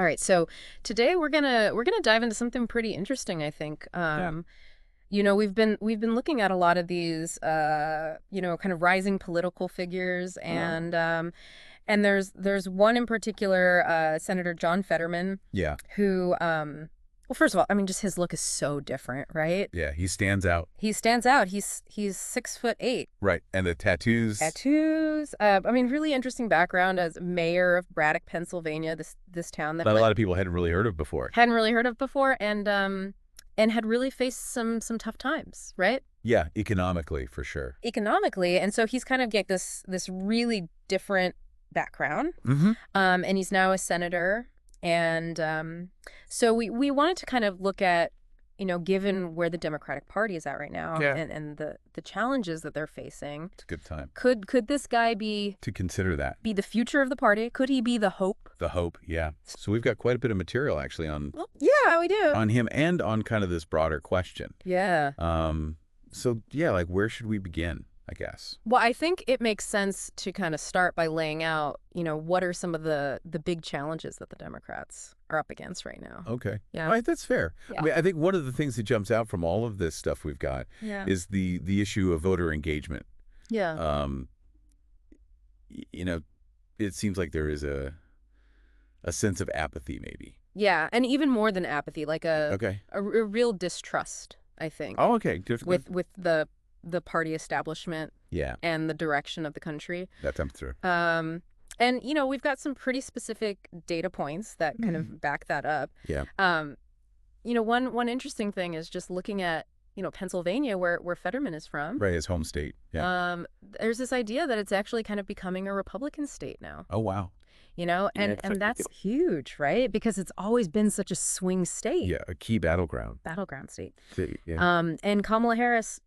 All right, so today we're gonna dive into something pretty interesting, I think. Yeah. We've been looking at a lot of these, kind of rising political figures, and there's one in particular, Senator John Fetterman, Yeah. who, well, first of all, I mean, just his look is so different, right? Yeah. He stands out. He stands out. He's 6'8". Right. And the tattoos. Tattoos. I mean, really interesting background as mayor of Braddock, Pennsylvania, this town that That a lot of people hadn't really heard of before. hadn't really heard of before, and had really faced some tough times, right? Yeah. Economically, for sure. Economically, and so he's kind of get this really different background, Mm-hmm. and he's now a senator, and so we wanted to kind of look at, given where the Democratic Party is at right now, Yeah. and the challenges that they're facing, It's a good time could this guy be to consider that. the future of the party? Could he be the hope? The hope. Yeah. So we've got quite a bit of material actually on Well, yeah, we do. on him and on kind of this broader question. Yeah. So yeah, like where should we begin, I guess? Well, I think it makes sense to kind of start by laying out, what are some of the big challenges that the Democrats are up against right now. Okay. Yeah. All right, that's fair. Yeah. I mean, I think one of the things that jumps out from all of this stuff we've got Yeah. is the issue of voter engagement. Yeah. Um, you know, it seems like there is a sense of apathy, maybe. Yeah. And even more than apathy, like Okay. a real distrust, I think, Oh, okay. with the party establishment Yeah, and the direction of the country. that comes through. And, we've got some pretty specific data points that kind of back that up. Yeah. One interesting thing is just looking at, Pennsylvania, where Fetterman is from. Right, his home state. Yeah. There's this idea that it's actually kind of becoming a Republican state now, Oh, wow. and that's huge, right? Because it's always been such a swing state, Yeah, a key battleground. battleground state. Yeah. And Kamala Harris,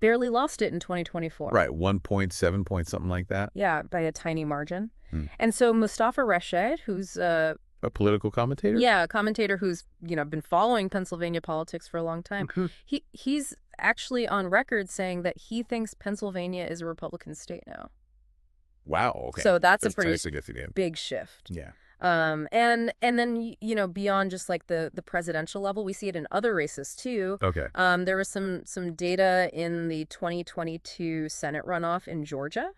barely lost it in 2024. Right, 1.7 point something like that. Yeah, by a tiny margin. Hmm. And so Mustafa Rashid, who's A political commentator? a commentator who's, been following Pennsylvania politics for a long time. Mhm. He's actually on record saying that he thinks Pennsylvania is a Republican state now. Wow, okay. So that's a That's pretty significant. big shift. Yeah. And then beyond just like the presidential level, we see it in other races too. Okay. There was some data in the 2022 Senate runoff in Georgia.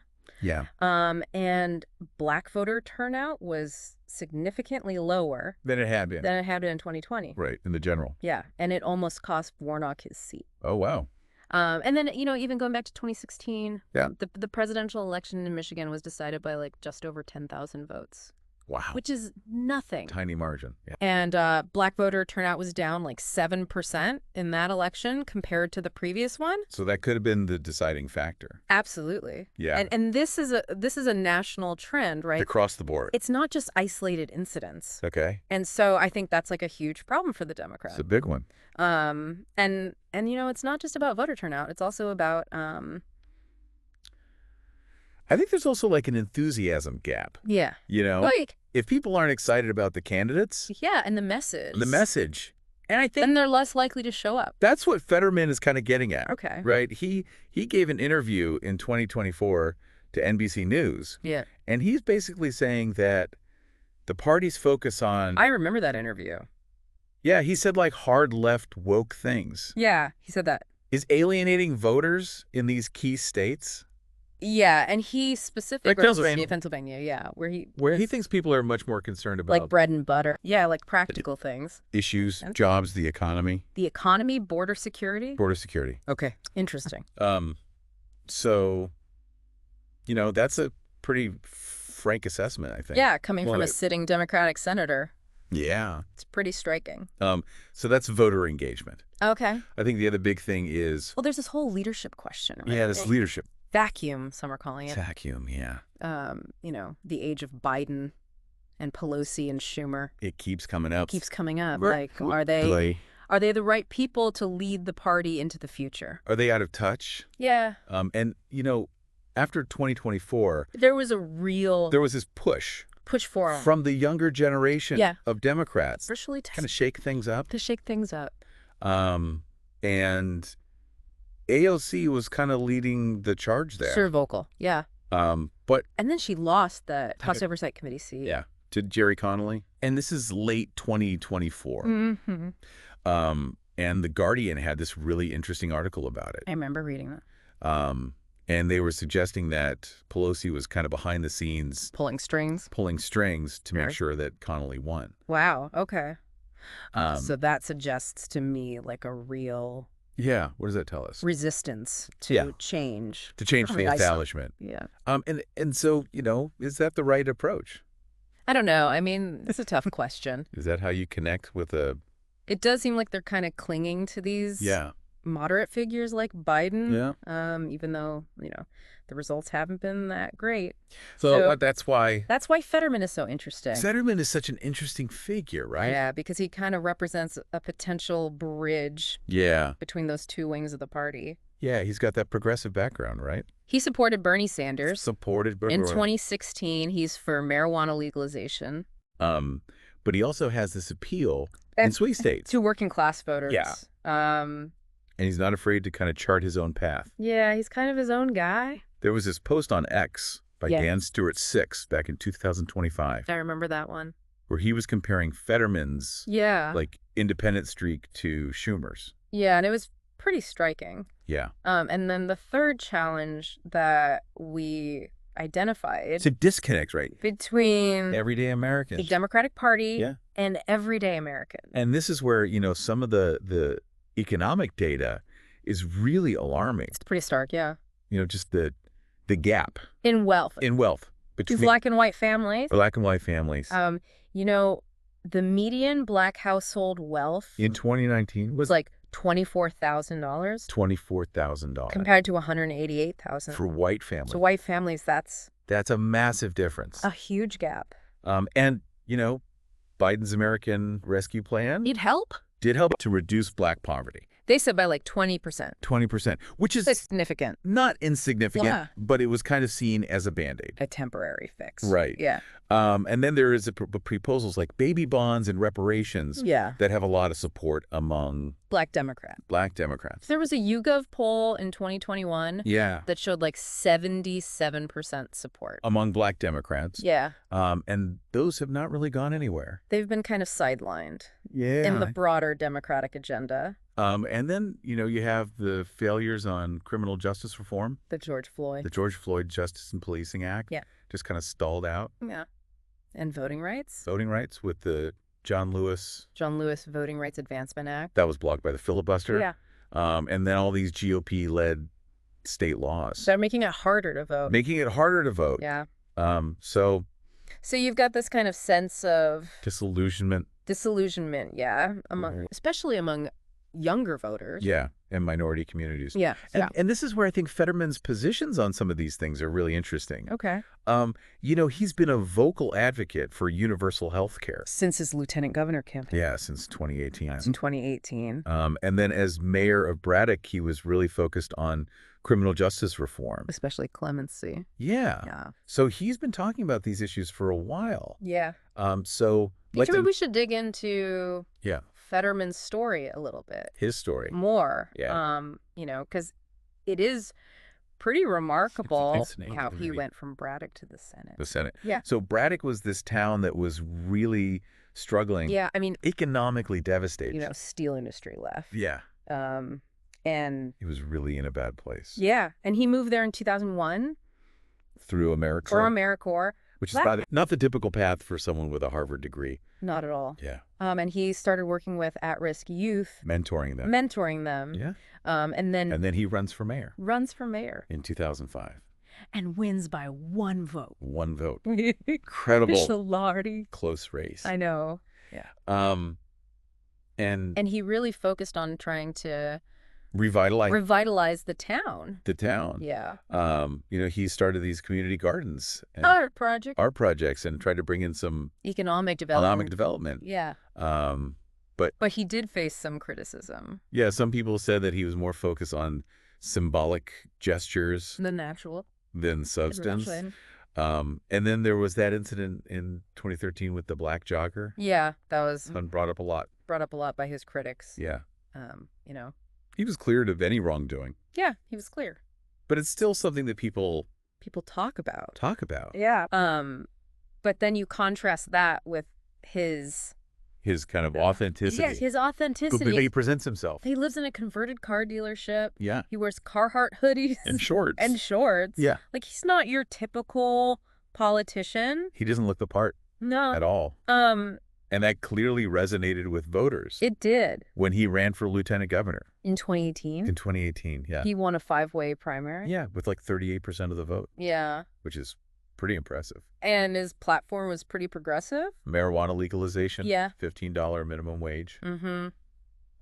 Yeah. And black voter turnout was significantly lower Then it had been. than it had been in 2020. Right, in the general. Yeah, and it almost cost Warnock his seat. Oh, wow. And then, even going back to 2016, Yeah. the presidential election in Michigan was decided by like just over 10,000 votes, Wow. which is nothing. Tiny margin. Yeah. And black voter turnout was down like 7% in that election compared to the previous one. So that could have been the deciding factor. Absolutely. Yeah. And this is a national trend, right? Across the board. It's not just isolated incidents. Okay. And so I think that's like a huge problem for the Democrats. It's a big one. And it's not just about voter turnout. It's also about I think there's also like an enthusiasm gap. yeah. Like If people aren't excited about the candidates, yeah, and the message. and I think Then they're less likely to show up. that's what Fetterman is kind of getting at. Okay. Right? He gave an interview in 2024 to NBC News, Yeah. and he's basically saying that the party's focus on I remember that interview. yeah, he said like hard left woke things Yeah, he said that. is alienating voters in these key states Yeah, and he specifically Like Pennsylvania, yeah, where he thinks people are much more concerned about like bread and butter. Yeah, like practical things. issues, jobs, the economy, The economy, border security. border security. Okay. Interesting. So, that's a pretty frank assessment, I think. Yeah, coming Well, from a it- sitting Democratic senator. Yeah. It's pretty striking. So that's voter engagement. Okay. I think the other big thing is, Well, there's this whole leadership question, right? this leadership Vacuum, some are calling it. vacuum. Yeah. The age of Biden and Pelosi and Schumer It keeps coming up. keeps coming up. Right. Like, are they the right people to lead the party into the future? Are they out of touch? Yeah. And, after 2024, There was a real there was this push push for 'em. from the younger generation Yeah. of Democrats Especially kind of shake things up. to shake things up. And AOC was kind of leading the charge there. Sir Vocal. Yeah. But And then she lost the House Oversight Committee seat. yeah, to Jerry Connolly. And this is late 2024. Mm-hmm. And The Guardian had this really interesting article about it. I remember reading that. And they were suggesting that Pelosi was kind of behind the scenes Pulling strings. to make sure that Connolly won. Wow. Okay. So Um, that suggests to me like a real yeah, what does that tell us? resistance to Yeah. change. To change the I saw- establishment. Yeah. And so, is that the right approach? I don't know. I mean, it's a tough question. Is that how you connect with a... It does seem like they're kind of clinging to these Yeah. moderate figures like Biden. Yeah. Even though, the results haven't been that great. So So- that's why That's why Fetterman is so interesting. Fetterman is such an interesting figure, right? Yeah, because he kind of represents a potential bridge Yeah. between those two wings of the party. Yeah, he's got that progressive background, right? He supported Bernie Sanders. Supported In 2016, he's for marijuana legalization. But he also has this appeal in swing states. To working class voters. Yeah. And he's not afraid to kind of chart his own path. Yeah, he's kind of his own guy. There was this post on X by Yeah. Dan Stewart 6 back in 2025 I remember that one. where he was comparing Fetterman's Yeah. independent streak to Schumer's. Yeah, and it was pretty striking. Yeah. And then the third challenge that we identified It's a disconnect, right? between Everyday the Americans. Democratic Party Yeah. and everyday Americans. And this is where, some of the economic data is really alarming. It's pretty stark, yeah. Just the gap In wealth. in wealth between Black and white families. black and white families. The median black household wealth In 2019 was was like $24,000 $24,000 compared to $188,000. for white families. So white families, that's That's a massive difference. a huge gap. And, Biden's American Rescue Plan Need help? did help to reduce black poverty. They said by like 20%. 20%, which is That's significant. not insignificant, Yeah. but it was kind of seen as a Band-Aid. A temporary fix. Right. Yeah. And then there is proposals like baby bonds and reparations Yeah. that have a lot of support among Black Democrat. black Democrats. There was a YouGov poll in 2021 Yeah. that showed like 77% support. Among black Democrats. Yeah. And those have not really gone anywhere. They've been kind of sidelined Yeah. in the broader Democratic agenda. And then, you have the failures on criminal justice reform. The George Floyd. The George Floyd Justice and Policing Act. Yeah. Just kind of stalled out. Yeah. And voting rights. Voting rights with the John Lewis. John Lewis Voting Rights Advancement Act. That was blocked by the filibuster. Yeah. And then all these GOP-led state laws. They're making it harder to vote. Making it harder to vote. Yeah. So So you've got this kind of sense of disillusionment. disillusionment, yeah, Mhm. especially among younger voters. Yeah. And minority communities. Yeah. And this is where I think Fetterman's positions on some of these things are really interesting. Okay. He's been a vocal advocate for universal health care. Since his lieutenant governor campaign. Yeah, since 2018. In 2018. And then as mayor of Braddock, he was really focused on criminal justice reform. Especially clemency. Yeah. Yeah. So he's been talking about these issues for a while. Yeah. So Maybe we should dig into yeah, Fetterman's story a little bit his story. more. Yeah. Because it is pretty remarkable fascinating how to he read. went from Braddock to the Senate. The Senate. Yeah. So Braddock was this town that was really struggling, Yeah, I mean, economically devastated. steel industry left. Yeah. And He was really in a bad place. yeah, and he moved there in 2001 Through America. for AmeriCorps. Which is not the typical path for someone with a Harvard degree. Not at all. Yeah. And he started working with at-risk youth, Mentoring them. mentoring them. Yeah. And then And then he runs for mayor runs for mayor in 2005. and wins by 1 vote. 1 vote. It's Incredible lardy. close race. I know. And And he really focused on trying to revitalize revitalize the town. the town. Yeah. He started these community gardens and Art project. art projects and tried to bring in some Economic development. economic development. Yeah. But he did face some criticism. yeah, some people said that he was more focused on symbolic gestures The natural. than substance. Russian. And then there was that incident in 2013 with the black jogger. Yeah, that was And brought up a lot. brought up a lot by his critics. Yeah. You know. He was cleared of any wrongdoing. Yeah, he was clear. But it's still something that people People talk about. talk about. Yeah. But then you contrast that with his His kind of authenticity. yeah, his The way authenticity. he presents himself. He lives in a converted car delership. Yeah. He wears Carhartt hoodies And shorts. and shorts. Yeah. Like, he's not your typical politician. He doesn't look the part No. at all. And that clearly resonated with voters It did. when he ran for lieutenant governor In 2018, in 2018. Yeah. he won a 5-way primary. Yeah, with like 38% of the vote, Yeah. which is pretty impressive. And his platform was pretty progressive. Marijuana legalization. Yeah. $15 minimum wage. Mm-hmm.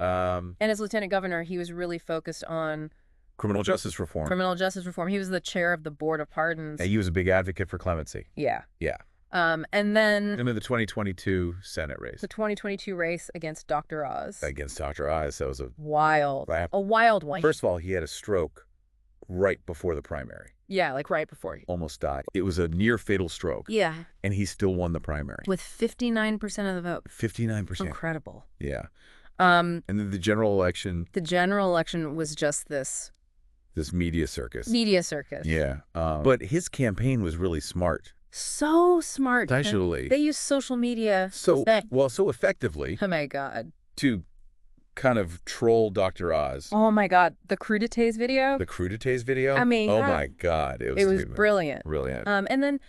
Um, And as lieutenant governor, he was really focused on criminal justice reform. criminal justice reform. He was the chair of the Board of Pardons. And he was a big advocate for clemency. Yeah. Yeah. And then And in the 2022 Senate race the 2022 race against Dr. Oz. against Dr. Oz, that was a Wild. Right. A wild one. First of all, he had a stroke right before the primary. Yeah, like right before. Almost died. It was a near fatal stroke. Yeah. And he still won the primary. With 59% of the vote. 59%. Incredible. Yeah. Um, And then the general election, the general election was just this this media circus. media circus. Yeah. But his campaign was really smart. So smart. Actually. They use social media. So effectively Oh my God. to kind of troll Dr. Oz. Oh my God. The crudités video. The crudités video? I mean, oh my God. it was brilliant. Brilliant. And then,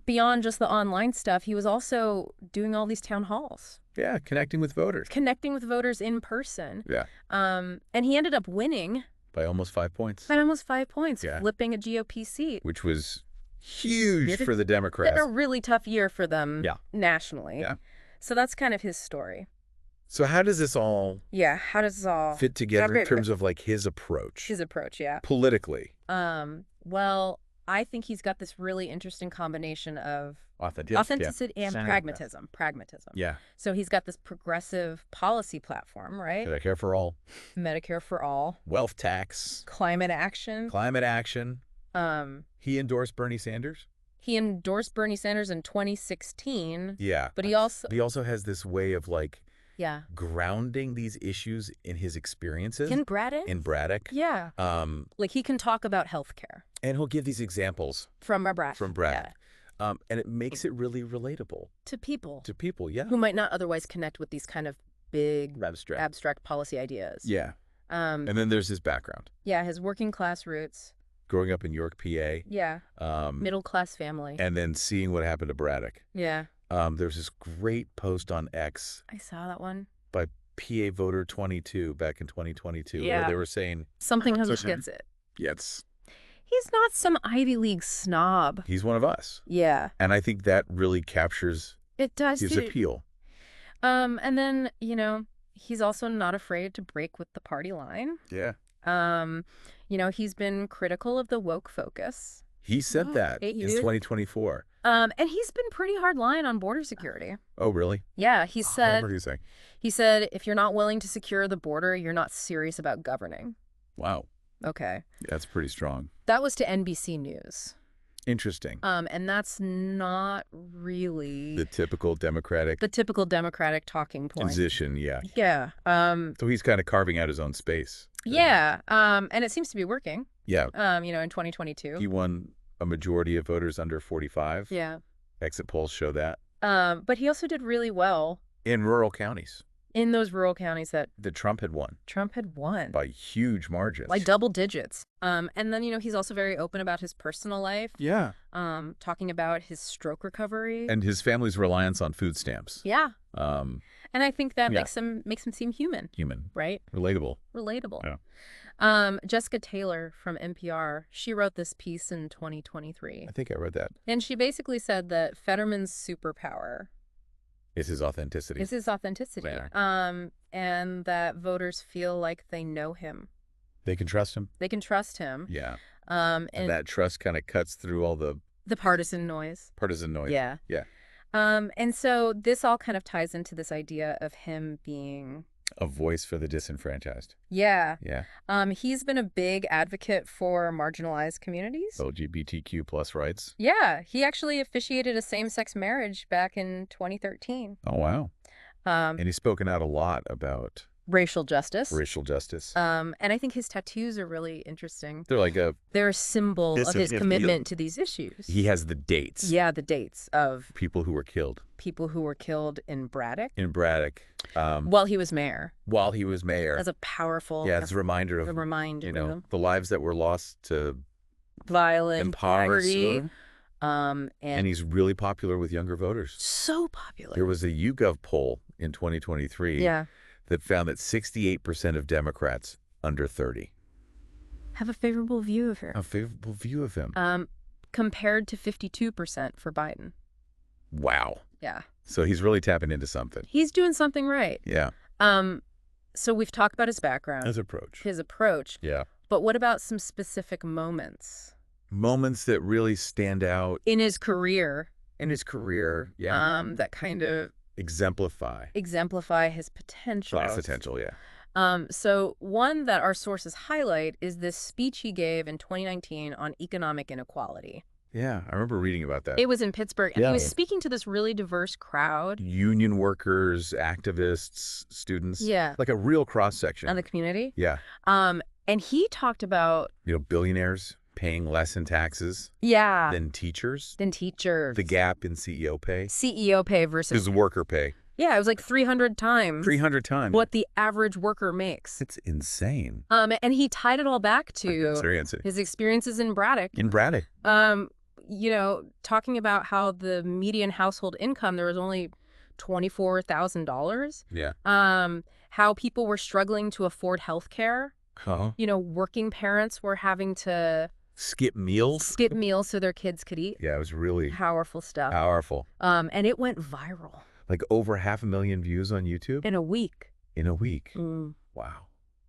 beyond just the online stuff, he was also doing all these town halls, Yeah, connecting with voters. connecting with voters in person. Yeah. And he ended up winning By almost 5 points. by almost 5 points, Yeah. flipping a GOP seat. Which was huge Did it? for the Been Democrats. a really tough year for them Yeah. nationally. Yeah. So that's kind of his story. So how does this all Yeah. How does this all fit together in terms of like his approach? his approach? Yeah. Politically. Well, I think he's got this really interesting combination of Authentic. authenticity and Center. pragmatism. Yeah. So he's got this progressive policy platform, right? Medicare for all. Medicare for all, Wealth tax. climate action. Climate action. Um, He endorsed Bernie Sanders. he endorsed Bernie Sanders in 2016, Yeah. but he also has this way of like yeah. grounding these issues in his experiences. In Braddock? In Braddock. Yeah. Like he can talk about healthcare And he'll give these examples from Braddock. from Braddock. And it makes it really relatable To people to people. Yeah. who might not otherwise connect with these kind of big Abstract. policy ideas. Yeah. And And then there's his background. yeah, his working class roots. Growing up in York, PA. Yeah. Middle class family. And then seeing what happened to Braddock. Yeah. There's this great post on X I saw that one. by PA Voter 22 back in 2022 Yeah. where they were saying, Something So- gets it. yes, He's not some Ivy League snob. he's one of us. Yeah. And I think that really captures It does his too. appeal. And then, he's also not afraid to break with the party line. Yeah. He's been critical of the woke focus. He said that He in did? 2024. And he's been pretty hard line on border security. Oh, really? Yeah, he What said were you saying? if you're not willing to secure the border, you're not serious about governing. Wow. Okay. That's pretty strong. That was to NBC News. Interesting. And that's not really The typical Democratic the typical Democratic talking point. position, yeah. Yeah. So he's kind of carving out his own space. Yeah. And it seems to be working. Yeah. In 2022. He won a majority of voters under 45. Yeah. Exit polls show that. But he also did really well In rural counties in those rural counties that that Trump had won Trump had won. by huge margins. Like double digits. And then, he's also very open about his personal life, Yeah. talking about his stroke recovery. And his family's reliance on food stamps. Yeah. And I think that Yeah. makes him seem human, Human. right? Relatable. Relatable. Yeah. Jessica Taylor from NPR, she wrote this piece in 2023. I think I read that. And she basically said that Fetterman's superpower It's his authenticity. is his authenticity. Yeah. And that voters feel like they know him. They can trust him. They can trust him. Yeah. And And that trust kind of cuts through all the the partisan noise. partisan noise. Yeah. Yeah. And so this all kind of ties into this idea of him being, A voice for the disenfranchised. yeah. Yeah. He's been a big advocate for marginalized communities. LGBTQ plus rights. Yeah. He actually officiated a same-sex marriage back in 2013. Oh, wow. Um, And he's spoken out a lot about racial justice. racial justice. And I think his tattoos are really interesting. They're like They're a symbol of his commitment to these issues. he has the dates. Yeah, the dates of People who were killed people who were killed in Braddock in Braddock while he was mayor. while he was mayor. As a powerful Yeah, it's a reminder of, a reminder, you know, the lives that were lost to violence, and poverty. poverty, And and he's really popular with younger voters. so popular. There was a YouGov poll in 2023 Yeah, that found that 68% of Democrats under 30 have a favorable view of her. a favorable view of him. Compared to 52% for Biden. Wow. Yeah, So he's really tapping into something. he's doing something right. Yeah. So we've talked about his background, His approach. his approach, Yeah. but what about some specific moments Moments that really stand out in his career in his career. Yeah. that kind of Exemplify. exemplify his potential? Class potential, yeah. So one that our sources highlight is this speech he gave in 2019 on economic inequality. Yeah, I remember reading about that. It was in Pittsburgh, and Yeah. he was speaking to this really diverse crowd. Union workers, activists, students. Yeah. Like a real cross-section. On the community. Yeah. And he talked about, You know, billionaires paying less in taxes than teachers. than teachers. The gap in CEO pay. CEO pay versus, Is worker pay. yeah, it was like 300 times 300 times. what the average worker makes. It's insane. And he tied it all back It's to very insane. his experiences in Braddock. In Braddock. You know, talking about how the median household income, there was only $24,000. Yeah. How people were struggling to afford health care. Uh-huh. You know, working parents were having to Skip meals. skip meals so their kids could eat. Yeah, it was really Powerful stuff. powerful. And it went viral Like over 500,000 views on YouTube in a week. in a week. Mm. Wow.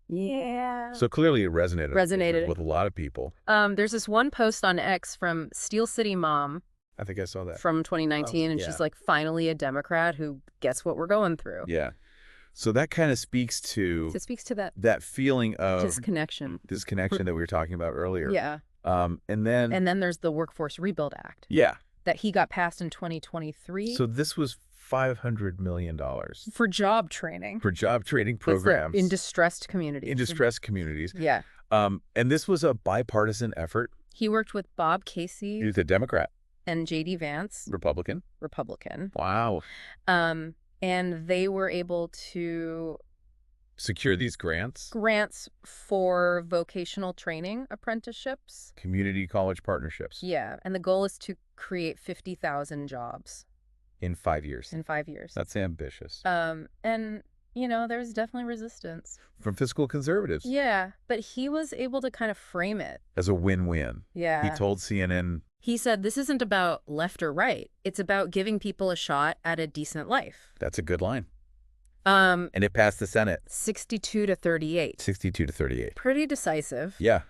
Yeah. So clearly it resonated. Resonated. With a lot of people. There's this one post on X from Steel City Mom I think I saw that. from 2019, and yeah. she's like, finally a Democrat who gets what we're going through. Yeah. So that kind of speaks to So it speaks to that feeling of disconnection. this connection that we were talking about earlier. Yeah. And then, And then there's the Workforce Rebuild Act yeah. that he got passed in 2023 So this was $500 million for job training. for job training That's the- programs in distressed communities. in distressed communities. Yeah. And this was a bipartisan effort. He worked with Bob Casey He was a Democrat, and J.D. Vance, Republican. Republican. Wow. And they were able to Secure these grants, grants for vocational training apprenticeships. community college partnerships Yeah. And the goal is to create 50,000 jobs in 5 years. in 5 years. That's ambitious. And, you know, there's definitely resistance. From fiscal conservatives Yeah. But he was able to kind of frame it. as a win-win. Yeah. He told CNN, He said, this isn't about left or right. It's about giving people a shot at a decent life. that's a good line. And it passed the Senate, 62 to 38. 62 to 38. Pretty decisive. Yeah.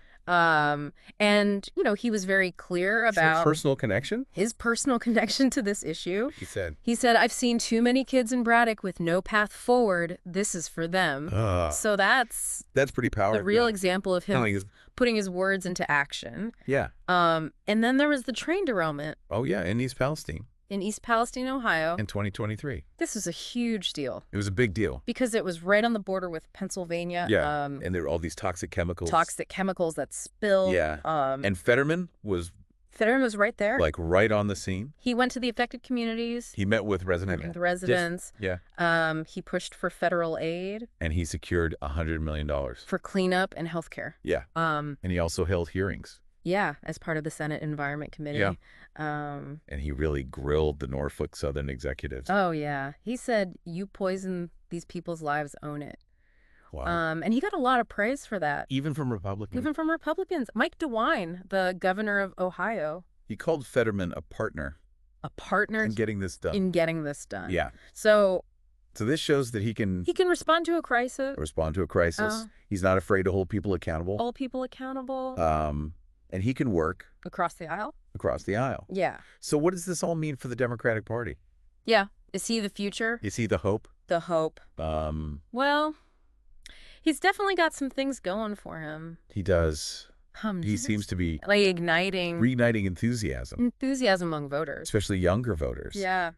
And, you know, he was very clear about Personal connection, his personal connection to this issue. he said. He said, I've seen too many kids in Braddock with no path forward. This is for them. So that's That's pretty powerful. the real example of him Telling his- putting his words into action. Yeah. And then there was the train derailment Oh, yeah, in East Palestine in East Palestine, Ohio. in 2023. This was a huge deal It was a big deal. because it was right on the border with Pennsylvania. Yeah. And there were all these toxic chemicals. Toxic chemicals that spilled. Yeah. And Fetterman was Fetterman was right there. like right on the scene. He went to the affected communities. He met with residents. The residents. Yeah. He pushed for federal aid And he secured $100 million. for cleanup and healthcare. Yeah. And he also held hearings. Yeah, as part of the Senate Environment Committee. Yeah. Um, And he really grilled the Norfolk Southern executives. oh, yeah. He said, you poison these people's lives, own it. Wow. And he got a lot of praise for that, Even from Republicans. even from Republicans. Mike DeWine, the governor of Ohio, He called Fetterman a partner a partner in getting this done. in getting this done. Yeah. So So this shows that he can he can respond to a crisis, respond to a crisis. Uh, He's not afraid to hold people accountable. hold people accountable And he can work across the aisle. across the aisle. Yeah. So what does this all mean for the Democratic Party? Yeah. Is he the future? Is he the hope? The hope. Well, he's definitely got some things going for him. He does. He He's seems to be like igniting reigniting enthusiasm, enthusiasm among voters. especially younger voters. Yeah.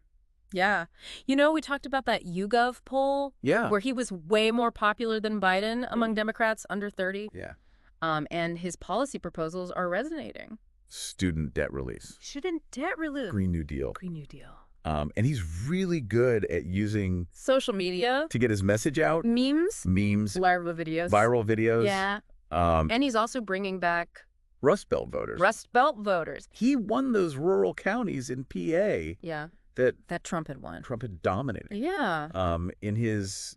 Yeah. You know, we talked about that YouGov poll Yeah. where he was way more popular than Biden among Democrats under 30. Yeah. And his policy proposals are resonating. Student debt release. Student debt relief. Green New Deal. Green New Deal. And he's really good at using Social media. to get his message out. Memes. Memes. Viral videos. Viral videos. Yeah. Um, And he's also bringing back Rust Belt voters. Rust Belt voters. He won those rural counties in PA Yeah. that That Trump had won. Trump had dominated. Yeah. In his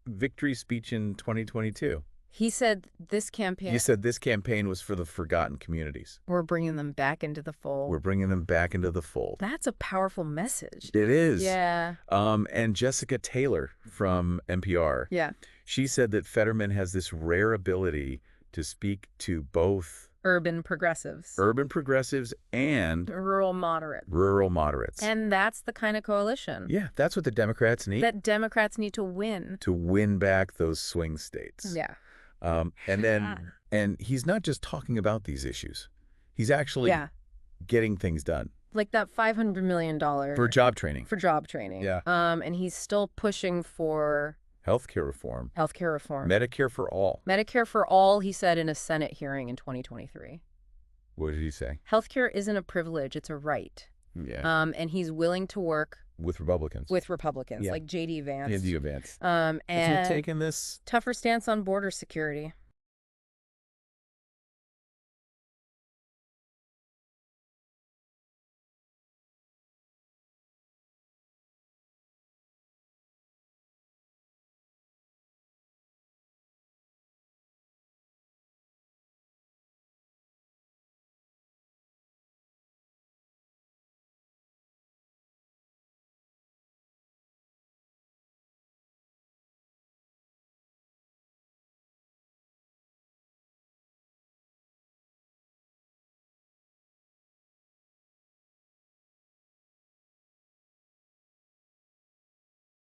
victory speech in 2022. He said this campaign, He said this campaign was for the forgotten communities. we're bringing them back into the fold. We're bringing them back into the fold. That's a powerful message. It is. Yeah. And Jessica Taylor from NPR, Yeah. she said that Fetterman has this rare ability to speak to both Urban progressives. urban progressives and Rural moderates. rural moderates. And that's the kind of coalition Yeah, that's what the Democrats need that Democrats need to win. to win back those swing states. Yeah. And he's not just talking about these issues. He's actually Yeah. getting things done Like that $500 million for job training, for job training. Yeah. And he's still pushing for healthcare reform, healthcare reform. Medicare for all. Medicare for all, he said in a Senate hearing in 2023. What did he say? Healthcare isn't a privilege, it's a right. Yeah, And he's willing to work with Republicans. with Republicans Yeah. like J.D. Vance. J.D. Vance. And Has he taken this? tougher stance on border security.